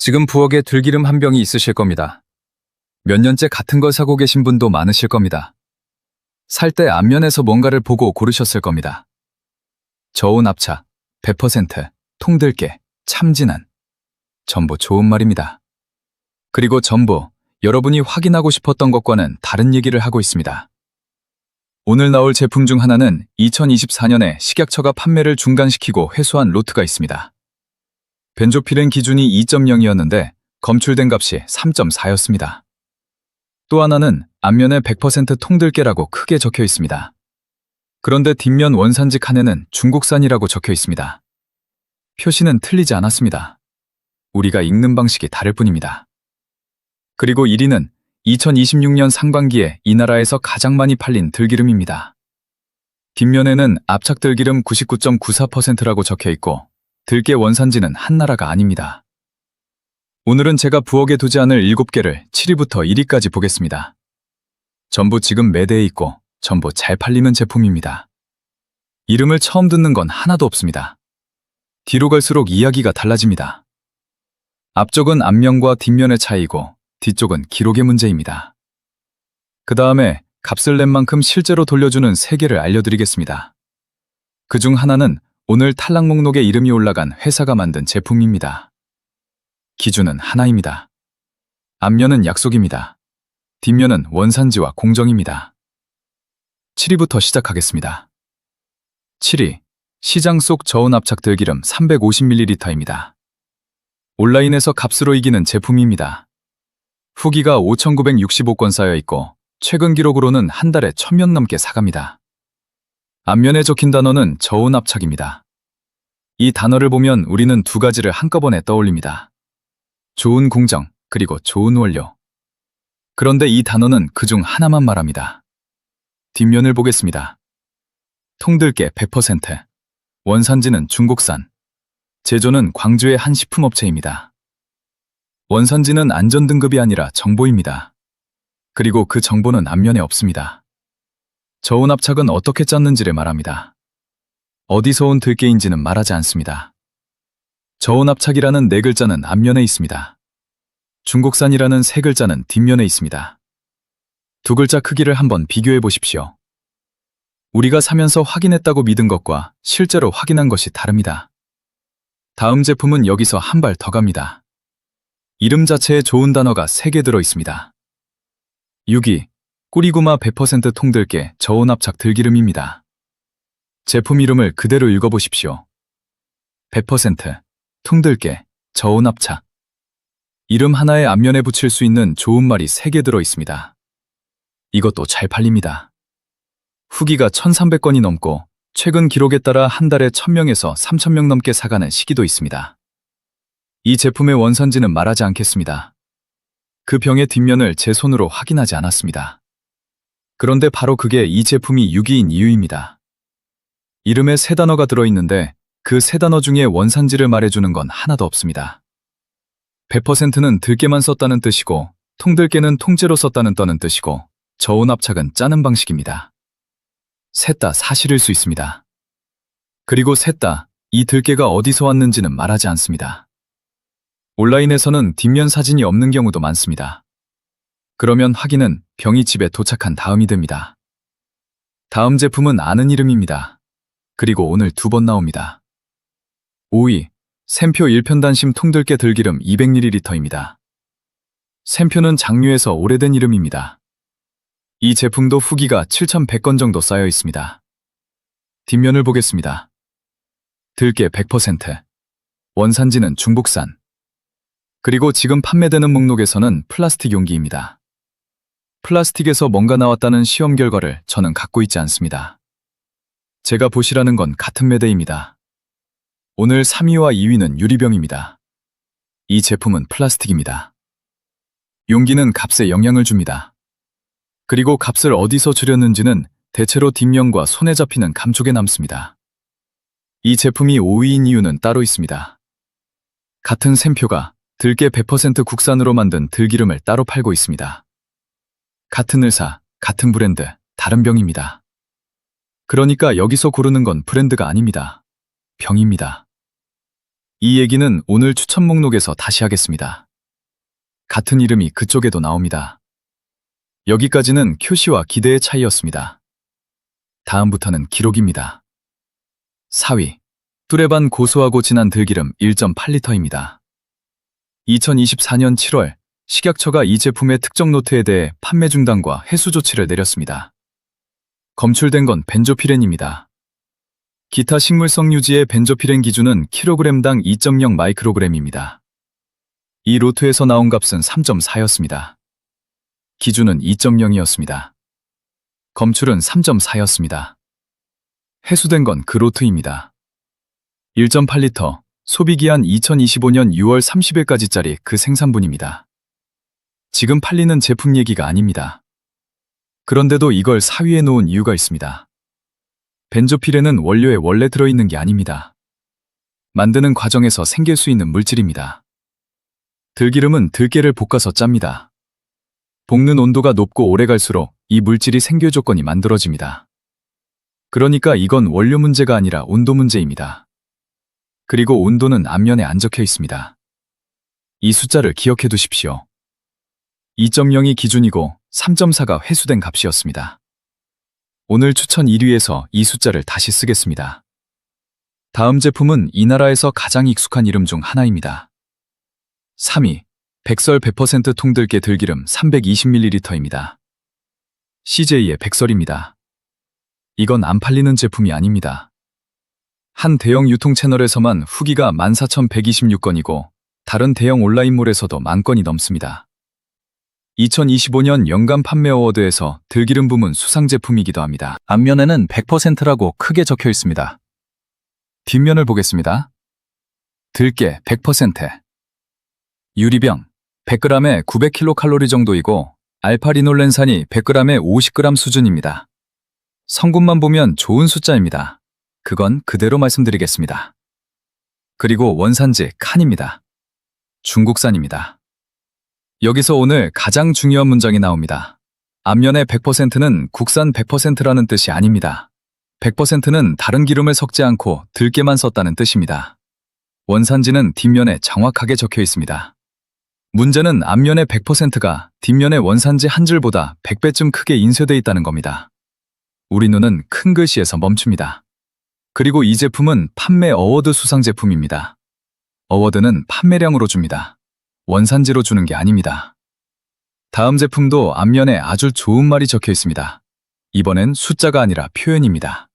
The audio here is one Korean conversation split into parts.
지금 부엌에 들기름 한 병이 있으실 겁니다. 몇 년째 같은 걸 사고 계신 분도 많으실 겁니다. 살 때 앞면에서 뭔가를 보고 고르셨을 겁니다. 저온 압착, 100%, 통들깨, 참진한. 전부 좋은 말입니다. 그리고 전부 여러분이 확인하고 싶었던 것과는 다른 얘기를 하고 있습니다. 오늘 나올 제품 중 하나는 2024년에 식약처가 판매를 중단시키고 회수한 로트가 있습니다. 벤조필은 기준이 2.0이었는데 검출된 값이 3.4였습니다. 또 하나는 앞면에 100% 통들깨라고 크게 적혀 있습니다. 그런데 뒷면 원산지 칸에는 중국산이라고 적혀 있습니다. 표시는 틀리지 않았습니다. 우리가 읽는 방식이 다를 뿐입니다. 그리고 1위는 2026년 상반기에 이 나라에서 가장 많이 팔린 들기름입니다. 뒷면에는 압착 들기름 99.94%라고 적혀 있고 들깨 원산지는 한 나라가 아닙니다. 오늘은 제가 부엌에 두지 않을 7개를 7위부터 1위까지 보겠습니다. 전부 지금 매대에 있고 전부 잘 팔리는 제품입니다. 이름을 처음 듣는 건 하나도 없습니다. 뒤로 갈수록 이야기가 달라집니다. 앞쪽은 앞면과 뒷면의 차이고 뒤쪽은 기록의 문제입니다. 그 다음에 값을 낸 만큼 실제로 돌려주는 3개를 알려드리겠습니다. 그중 하나는 오늘 탈락 목록에 이름이 올라간 회사가 만든 제품입니다. 기준은 하나입니다. 앞면은 약속입니다. 뒷면은 원산지와 공정입니다. 7위부터 시작하겠습니다. 7위, 시장 속 저온 압착 들기름 350ml입니다. 온라인에서 값으로 이기는 제품입니다. 후기가 5,965건 쌓여있고 최근 기록으로는 한 달에 1,000명 넘게 사갑니다. 앞면에 적힌 단어는 저온 압착입니다. 이 단어를 보면 우리는 두 가지를 한꺼번에 떠올립니다. 좋은 공정, 그리고 좋은 원료. 그런데 이 단어는 그중 하나만 말합니다. 뒷면을 보겠습니다. 통들깨 100%, 원산지는 중국산, 제조는 광주의 한 식품업체입니다. 원산지는 안전등급이 아니라 정보입니다. 그리고 그 정보는 앞면에 없습니다. 저온 압착은 어떻게 짰는지를 말합니다. 어디서 온 들깨인지는 말하지 않습니다. 저온 압착이라는 4글자는 앞면에 있습니다. 중국산이라는 3글자는 뒷면에 있습니다. 2글자 크기를 한번 비교해 보십시오. 우리가 사면서 확인했다고 믿은 것과 실제로 확인한 것이 다릅니다. 다음 제품은 여기서 한 발 더 갑니다. 이름 자체에 좋은 단어가 3개 들어 있습니다. 6위, 꾸리구마 100% 통들깨 저온 압착 들기름입니다. 제품 이름을 그대로 읽어보십시오. 100% 통들깨 저온 압착. 이름 하나에 앞면에 붙일 수 있는 좋은 말이 3개 들어 있습니다. 이것도 잘 팔립니다. 후기가 1,300건이 넘고 최근 기록에 따라 한 달에 1,000명에서 3,000명 넘게 사가는 시기도 있습니다. 이 제품의 원산지는 말하지 않겠습니다. 그 병의 뒷면을 제 손으로 확인하지 않았습니다. 그런데 바로 그게 이 제품이 6위인 이유입니다. 이름에 3단어가 들어있는데 그 3단어 중에 원산지를 말해주는 건 하나도 없습니다. 100%는 들깨만 썼다는 뜻이고 통들깨는 통째로 썼다는 뜻이고 저온 압착은 짜는 방식입니다. 셋 다 사실일 수 있습니다. 그리고 셋 다 이 들깨가 어디서 왔는지는 말하지 않습니다. 온라인에서는 뒷면 사진이 없는 경우도 많습니다. 그러면 확인은 병이 집에 도착한 다음이 됩니다. 다음 제품은 아는 이름입니다. 그리고 오늘 2번 나옵니다. 5위, 샘표 1편단심 통들깨 들기름 200ml입니다. 샘표는 장류에서 오래된 이름입니다. 이 제품도 후기가 7,100건 정도 쌓여 있습니다. 뒷면을 보겠습니다. 들깨 100%, 원산지는 중국산. 그리고 지금 판매되는 목록에서는 플라스틱 용기입니다. 플라스틱에서 뭔가 나왔다는 시험 결과를 저는 갖고 있지 않습니다. 제가 보시라는 건 같은 매대입니다. 오늘 3위와 2위는 유리병입니다. 이 제품은 플라스틱입니다. 용기는 값에 영향을 줍니다. 그리고 값을 어디서 줄였는지는 대체로 뒷면과 손에 잡히는 감촉에 남습니다. 이 제품이 5위인 이유는 따로 있습니다. 같은 샘표가 들깨 100% 국산으로 만든 들기름을 따로 팔고 있습니다. 같은 회사, 같은 브랜드, 다른 병입니다. 그러니까 여기서 고르는 건 브랜드가 아닙니다. 병입니다. 이 얘기는 오늘 추천 목록에서 다시 하겠습니다. 같은 이름이 그쪽에도 나옵니다. 여기까지는 큐시와 기대의 차이였습니다. 다음부터는 기록입니다. 4위. 뚜레반 고소하고 진한 들기름 1.8리터입니다. 2024년 7월 식약처가 이 제품의 특정 노트에 대해 판매 중단과 해수 조치를 내렸습니다. 검출된 건 벤조피렌입니다. 기타 식물성 유지의 벤조피렌 기준은 킬로그램당 2.0 마이크로그램입니다. 이 로트에서 나온 값은 3.4였습니다. 기준은 2.0이었습니다. 검출은 3.4였습니다. 해수된 건 그 로트입니다. 1.8리터, 소비기한 2025년 6월 30일까지짜리 그 생산분입니다. 지금 팔리는 제품 얘기가 아닙니다. 그런데도 이걸 4위에 놓은 이유가 있습니다. 벤조피렌은 원료에 원래 들어있는 게 아닙니다. 만드는 과정에서 생길 수 있는 물질입니다. 들기름은 들깨를 볶아서 짭니다. 볶는 온도가 높고 오래 갈수록 이 물질이 생길 조건이 만들어집니다. 그러니까 이건 원료 문제가 아니라 온도 문제입니다. 그리고 온도는 앞면에 안 적혀 있습니다. 이 숫자를 기억해 두십시오. 2.0이 기준이고 3.4가 회수된 값이었습니다. 오늘 추천 1위에서 이 숫자를 다시 쓰겠습니다. 다음 제품은 이 나라에서 가장 익숙한 이름 중 하나입니다. 3위. 백설 100% 통들깨 들기름 320ml입니다. CJ의 백설입니다. 이건 안 팔리는 제품이 아닙니다. 한 대형 유통 채널에서만 후기가 14,126건이고 다른 대형 온라인몰에서도 10,000건이 넘습니다. 2025년 연간 판매 어워드에서 들기름 부문 수상 제품이기도 합니다. 앞면에는 100%라고 크게 적혀 있습니다. 뒷면을 보겠습니다. 들깨 100%. 유리병 100g에 900kcal 정도이고 알파리놀렌산이 100g에 50g 수준입니다. 성분만 보면 좋은 숫자입니다. 그건 그대로 말씀드리겠습니다. 그리고 원산지 칸입니다. 중국산입니다. 여기서 오늘 가장 중요한 문장이 나옵니다. 앞면의 100%는 국산 100%라는 뜻이 아닙니다. 100%는 다른 기름을 섞지 않고 들깨만 썼다는 뜻입니다. 원산지는 뒷면에 정확하게 적혀 있습니다. 문제는 앞면의 100%가 뒷면의 원산지 한 줄보다 100배쯤 크게 인쇄되어 있다는 겁니다. 우리 눈은 큰 글씨에서 멈춥니다. 그리고 이 제품은 판매 어워드 수상 제품입니다. 어워드는 판매량으로 줍니다. 원산지로 주는 게 아닙니다. 다음 제품도 앞면에 아주 좋은 말이 적혀 있습니다. 이번엔 숫자가 아니라 표현입니다.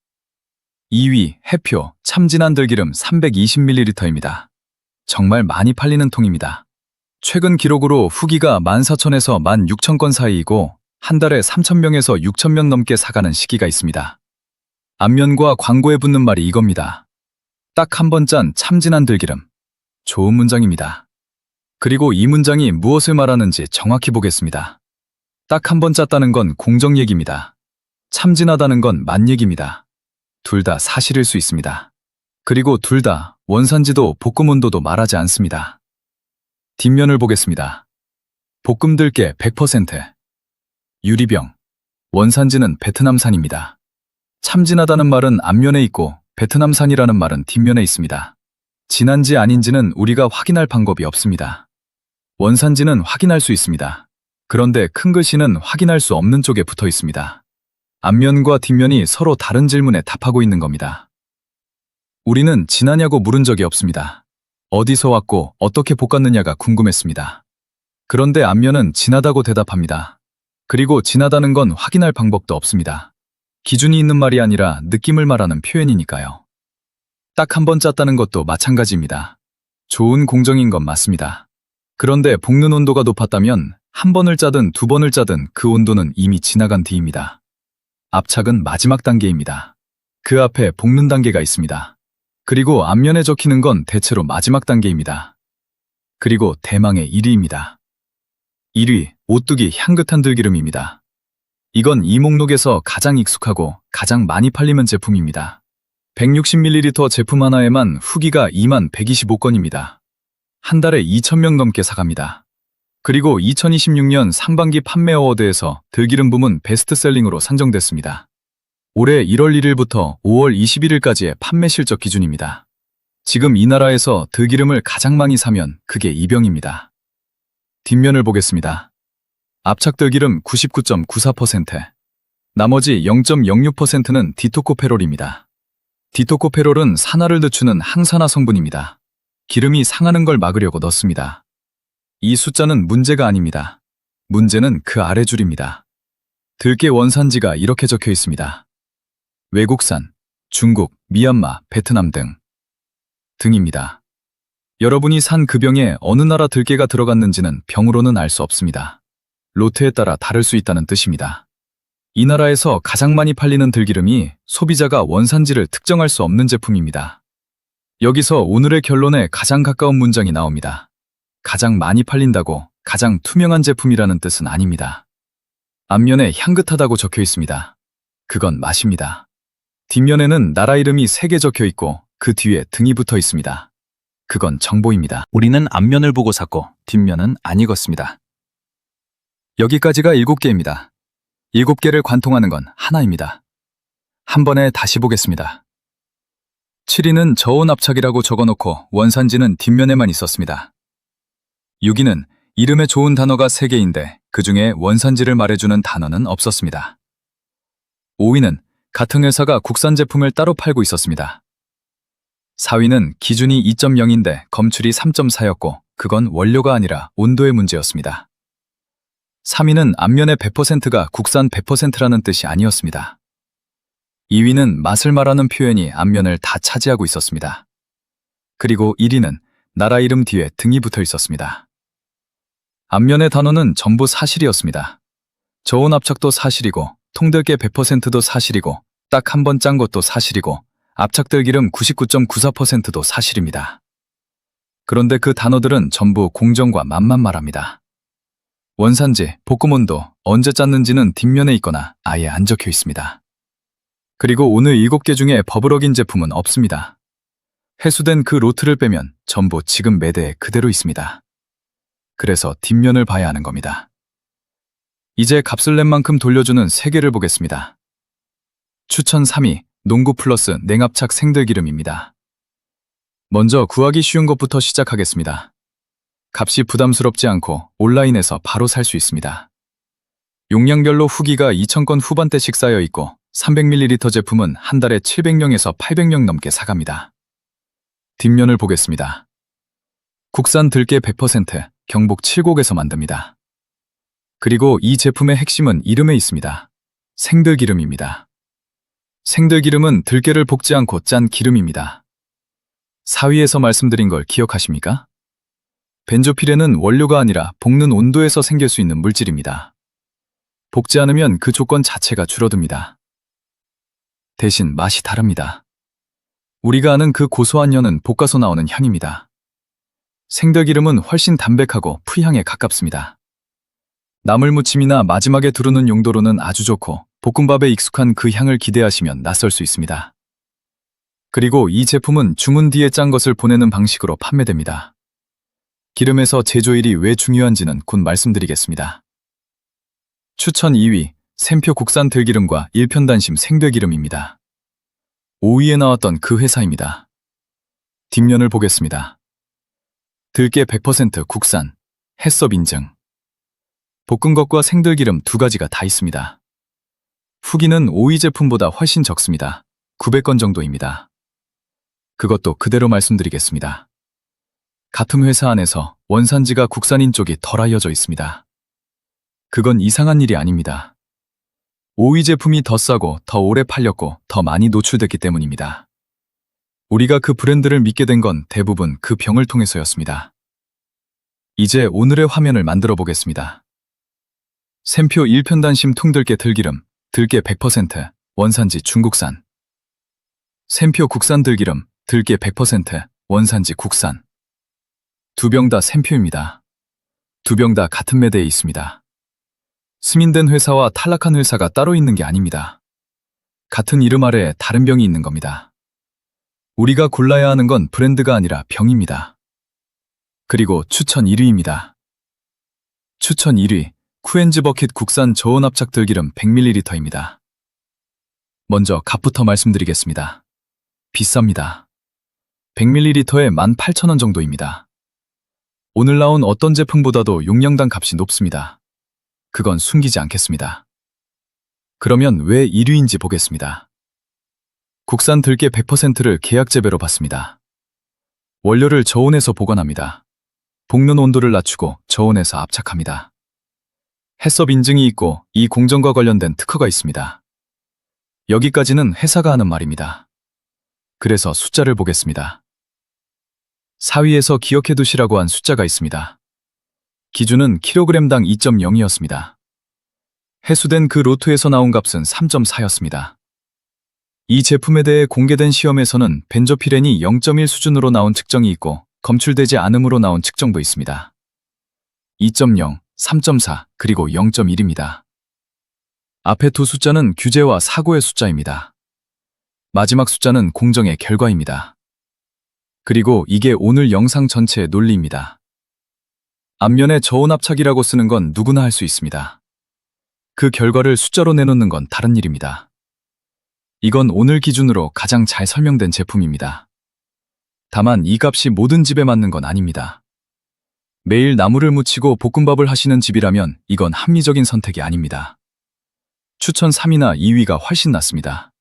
2위 해표 참진한 들기름 320ml입니다. 정말 많이 팔리는 통입니다. 최근 기록으로 후기가 14,000에서 16,000건 사이이고 한 달에 3,000명에서 6,000명 넘게 사가는 시기가 있습니다. 앞면과 광고에 붙는 말이 이겁니다. 딱 한 번 짠 참진한 들기름. 좋은 문장입니다. 그리고 이 문장이 무엇을 말하는지 정확히 보겠습니다. 딱 한 번 짰다는 건 공정 얘기입니다. 참진하다는 건 만 얘기입니다. 둘 다 사실일 수 있습니다. 그리고 둘 다 원산지도 볶음 온도도 말하지 않습니다. 뒷면을 보겠습니다. 볶음 들깨 100%. 유리병. 원산지는 베트남산입니다. 참진하다는 말은 앞면에 있고 베트남산이라는 말은 뒷면에 있습니다. 진한지 아닌지는 우리가 확인할 방법이 없습니다. 원산지는 확인할 수 있습니다. 그런데 큰 글씨는 확인할 수 없는 쪽에 붙어 있습니다. 앞면과 뒷면이 서로 다른 질문에 답하고 있는 겁니다. 우리는 진하냐고 물은 적이 없습니다. 어디서 왔고 어떻게 볶았느냐가 궁금했습니다. 그런데 앞면은 진하다고 대답합니다. 그리고 진하다는 건 확인할 방법도 없습니다. 기준이 있는 말이 아니라 느낌을 말하는 표현이니까요. 딱 한 번 짰다는 것도 마찬가지입니다. 좋은 공정인 건 맞습니다. 그런데 볶는 온도가 높았다면 한 번을 짜든 두 번을 짜든 그 온도는 이미 지나간 뒤입니다. 압착은 마지막 단계입니다. 그 앞에 볶는 단계가 있습니다. 그리고 앞면에 적히는 건 대체로 마지막 단계입니다. 그리고 대망의 1위입니다. 1위, 오뚜기 향긋한 들기름입니다. 이건 이 목록에서 가장 익숙하고 가장 많이 팔리는 제품입니다. 160ml 제품 하나에만 후기가 2125건입니다. 한 달에 2,000명 넘게 사갑니다. 그리고 2026년 상반기 판매 어워드에서 들기름 부문 베스트셀링으로 산정됐습니다. 올해 1월 1일부터 5월 21일까지의 판매 실적 기준입니다. 지금 이 나라에서 들기름을 가장 많이 사면 그게 이병입니다. 뒷면을 보겠습니다. 압착 들기름 99.94%, 나머지 0.06%는 디토코페롤입니다. 디토코페롤은 산화를 늦추는 항산화 성분입니다. 기름이 상하는 걸 막으려고 넣습니다. 이 숫자는 문제가 아닙니다. 문제는 그 아래 줄입니다. 들깨 원산지가 이렇게 적혀 있습니다. 외국산, 중국, 미얀마, 베트남 등입니다. 여러분이 산 그 병에 어느 나라 들깨가 들어갔는지는 병으로는 알 수 없습니다. 로트에 따라 다를 수 있다는 뜻입니다. 이 나라에서 가장 많이 팔리는 들기름이 소비자가 원산지를 특정할 수 없는 제품입니다. 여기서 오늘의 결론에 가장 가까운 문장이 나옵니다. 가장 많이 팔린다고 가장 투명한 제품이라는 뜻은 아닙니다. 앞면에 향긋하다고 적혀 있습니다. 그건 맛입니다. 뒷면에는 나라 이름이 3개 적혀 있고 그 뒤에 등이 붙어 있습니다. 그건 정보입니다. 우리는 앞면을 보고 샀고 뒷면은 안 익었습니다. 여기까지가 7개입니다. 7개를 관통하는 건 하나입니다. 한 번에 다시 보겠습니다. 7위는 저온 압착이라고 적어놓고 원산지는 뒷면에만 있었습니다. 6위는 이름에 좋은 단어가 3개인데 그중에 원산지를 말해주는 단어는 없었습니다. 5위는 같은 회사가 국산 제품을 따로 팔고 있었습니다. 4위는 기준이 2.0인데 검출이 3.4였고 그건 원료가 아니라 온도의 문제였습니다. 3위는 앞면의 100%가 국산 100%라는 뜻이 아니었습니다. 2위는 맛을 말하는 표현이 앞면을 다 차지하고 있었습니다. 그리고 1위는 나라 이름 뒤에 등이 붙어 있었습니다. 앞면의 단어는 전부 사실이었습니다. 저온 압착도 사실이고 통들깨 100%도 사실이고 딱 한 번 짠 것도 사실이고 압착들기름 99.94%도 사실입니다. 그런데 그 단어들은 전부 공정과 맛만 말합니다. 원산지, 볶음온도, 언제 짰는지는 뒷면에 있거나 아예 안 적혀 있습니다. 그리고 오늘 7개 중에 버블어긴 제품은 없습니다. 회수된 그 로트를 빼면 전부 지금 매대에 그대로 있습니다. 그래서 뒷면을 봐야 하는 겁니다. 이제 값을 낸 만큼 돌려주는 3개를 보겠습니다. 추천 3위, 농구 플러스 냉압착 생들기름입니다. 먼저 구하기 쉬운 것부터 시작하겠습니다. 값이 부담스럽지 않고 온라인에서 바로 살 수 있습니다. 용량별로 후기가 2,000건 후반대씩 쌓여 있고 300ml 제품은 한 달에 700명에서 800명 넘게 사갑니다. 뒷면을 보겠습니다. 국산 들깨 100% 경북 칠곡에서 만듭니다. 그리고 이 제품의 핵심은 이름에 있습니다. 생들기름입니다. 생들기름은 들깨를 볶지 않고 짠 기름입니다. 4위에서 말씀드린 걸 기억하십니까? 벤조피렌은 원료가 아니라 볶는 온도에서 생길 수 있는 물질입니다. 볶지 않으면 그 조건 자체가 줄어듭니다. 대신 맛이 다릅니다. 우리가 아는 그 고소한 혀는 볶아서 나오는 향입니다. 생들기름은 훨씬 담백하고 풀향에 가깝습니다. 나물 무침이나 마지막에 두르는 용도로는 아주 좋고 볶음밥에 익숙한 그 향을 기대하시면 낯설 수 있습니다. 그리고 이 제품은 주문 뒤에 짠 것을 보내는 방식으로 판매됩니다. 기름에서 제조일이 왜 중요한지는 곧 말씀드리겠습니다. 추천 2위, 샘표 국산 들기름과 일편단심 생들기름입니다. 5위에 나왔던 그 회사입니다. 뒷면을 보겠습니다. 들깨 100% 국산, 해썹 인증. 볶은 것과 생들기름 2가지가 다 있습니다. 후기는 5위 제품보다 훨씬 적습니다. 900건 정도입니다. 그것도 그대로 말씀드리겠습니다. 같은 회사 안에서 원산지가 국산인 쪽이 덜 알려져 있습니다. 그건 이상한 일이 아닙니다. 5위 제품이 더 싸고 더 오래 팔렸고 더 많이 노출됐기 때문입니다. 우리가 그 브랜드를 믿게 된 건 대부분 그 병을 통해서였습니다. 이제 오늘의 화면을 만들어 보겠습니다. 샘표 일편단심 통들깨 들기름, 들깨 100%, 원산지 중국산. 샘표 국산 들기름, 들깨 100%, 원산지 국산. 2병 다 샘표입니다. 2병 다 같은 매대에 있습니다. 승인된 회사와 탈락한 회사가 따로 있는 게 아닙니다. 같은 이름 아래에 다른 병이 있는 겁니다. 우리가 골라야 하는 건 브랜드가 아니라 병입니다. 그리고 추천 1위입니다. 추천 1위, 쿠엔즈 버킷 국산 저온 압착 들기름 100ml입니다. 먼저 값부터 말씀드리겠습니다. 비쌉니다. 100ml에 18,000원 정도입니다. 오늘 나온 어떤 제품보다도 용량당 값이 높습니다. 그건 숨기지 않겠습니다. 그러면 왜 1위인지 보겠습니다. 국산 들깨 100%를 계약 재배로 받습니다. 원료를 저온에서 보관합니다. 볶는 온도를 낮추고 저온에서 압착합니다. 해썹 인증이 있고 이 공정과 관련된 특허가 있습니다. 여기까지는 회사가 하는 말입니다. 그래서 숫자를 보겠습니다. 4위에서 기억해 두시라고 한 숫자가 있습니다. 기준은 킬로그램당 2.0이었습니다. 해수된 그 로트에서 나온 값은 3.4였습니다. 이 제품에 대해 공개된 시험에서는 벤조피렌이 0.1 수준으로 나온 측정이 있고 검출되지 않음으로 나온 측정도 있습니다. 2.0, 3.4, 그리고 0.1입니다. 앞에 두 숫자는 규제와 사고의 숫자입니다. 마지막 숫자는 공정의 결과입니다. 그리고 이게 오늘 영상 전체의 논리입니다. 앞면에 저온 압착이라고 쓰는 건 누구나 할 수 있습니다. 그 결과를 숫자로 내놓는 건 다른 일입니다. 이건 오늘 기준으로 가장 잘 설명된 제품입니다. 다만 이 값이 모든 집에 맞는 건 아닙니다. 매일 나물을 무치고 볶음밥을 하시는 집이라면 이건 합리적인 선택이 아닙니다. 추천 3위나 2위가 훨씬 낫습니다.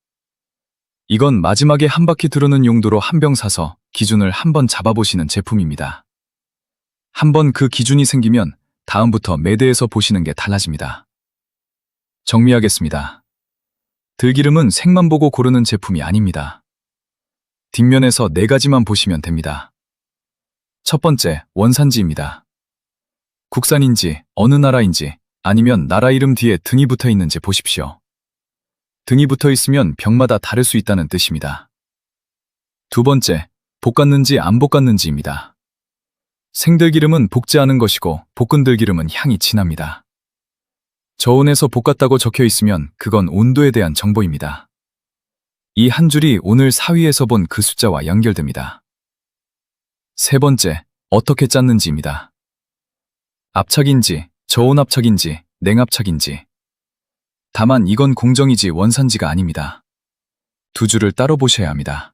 이건 마지막에 한 바퀴 두르는 용도로 한 병 사서 기준을 한번 잡아보시는 제품입니다. 한번 그 기준이 생기면 다음부터 매대에서 보시는 게 달라집니다. 정리하겠습니다. 들기름은 색만 보고 고르는 제품이 아닙니다. 뒷면에서 4가지만 보시면 됩니다. 첫 번째, 원산지입니다. 국산인지, 어느 나라인지, 아니면 나라 이름 뒤에 등이 붙어 있는지 보십시오. 등이 붙어 있으면 병마다 다를 수 있다는 뜻입니다. 두 번째, 볶았는지 안 볶았는지입니다. 생들기름은 볶지 않은 것이고 볶은 들기름은 향이 진합니다. 저온에서 볶았다고 적혀 있으면 그건 온도에 대한 정보입니다. 이 한 줄이 오늘 4위에서 본 그 숫자와 연결됩니다. 세 번째, 어떻게 짰는지입니다. 압착인지, 저온 압착인지, 냉압착인지. 다만 이건 공정이지 원산지가 아닙니다. 두 줄을 따로 보셔야 합니다.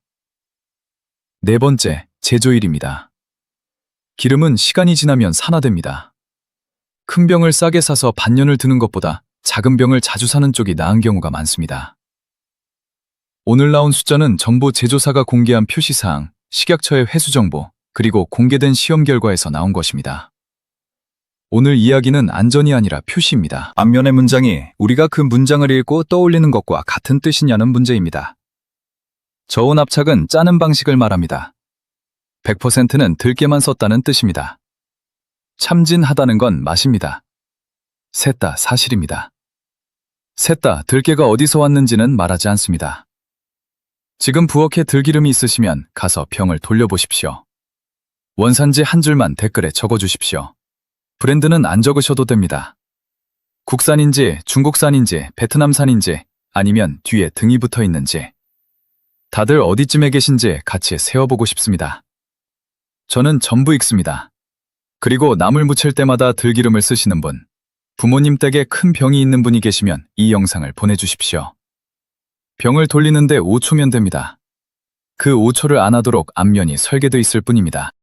네 번째, 제조일입니다. 기름은 시간이 지나면 산화됩니다. 큰 병을 싸게 사서 반년을 드는 것보다 작은 병을 자주 사는 쪽이 나은 경우가 많습니다. 오늘 나온 숫자는 정부 제조사가 공개한 표시사항, 식약처의 회수정보, 그리고 공개된 시험 결과에서 나온 것입니다. 오늘 이야기는 안전이 아니라 표시입니다. 앞면의 문장이 우리가 그 문장을 읽고 떠올리는 것과 같은 뜻이냐는 문제입니다. 저온 압착은 짜는 방식을 말합니다. 100%는 들깨만 썼다는 뜻입니다. 참진하다는 건 맛입니다. 셋 다 사실입니다. 셋 다 들깨가 어디서 왔는지는 말하지 않습니다. 지금 부엌에 들기름이 있으시면 가서 병을 돌려보십시오. 원산지 한 줄만 댓글에 적어주십시오. 브랜드는 안 적으셔도 됩니다. 국산인지, 중국산인지, 베트남산인지, 아니면 뒤에 등이 붙어 있는지. 다들 어디쯤에 계신지 같이 세어보고 싶습니다. 저는 전부 읽습니다. 그리고 나물 무칠 때마다 들기름을 쓰시는 분, 부모님 댁에 큰 병이 있는 분이 계시면 이 영상을 보내주십시오. 병을 돌리는데 5초면 됩니다. 그 5초를 안 하도록 앞면이 설계되어 있을 뿐입니다.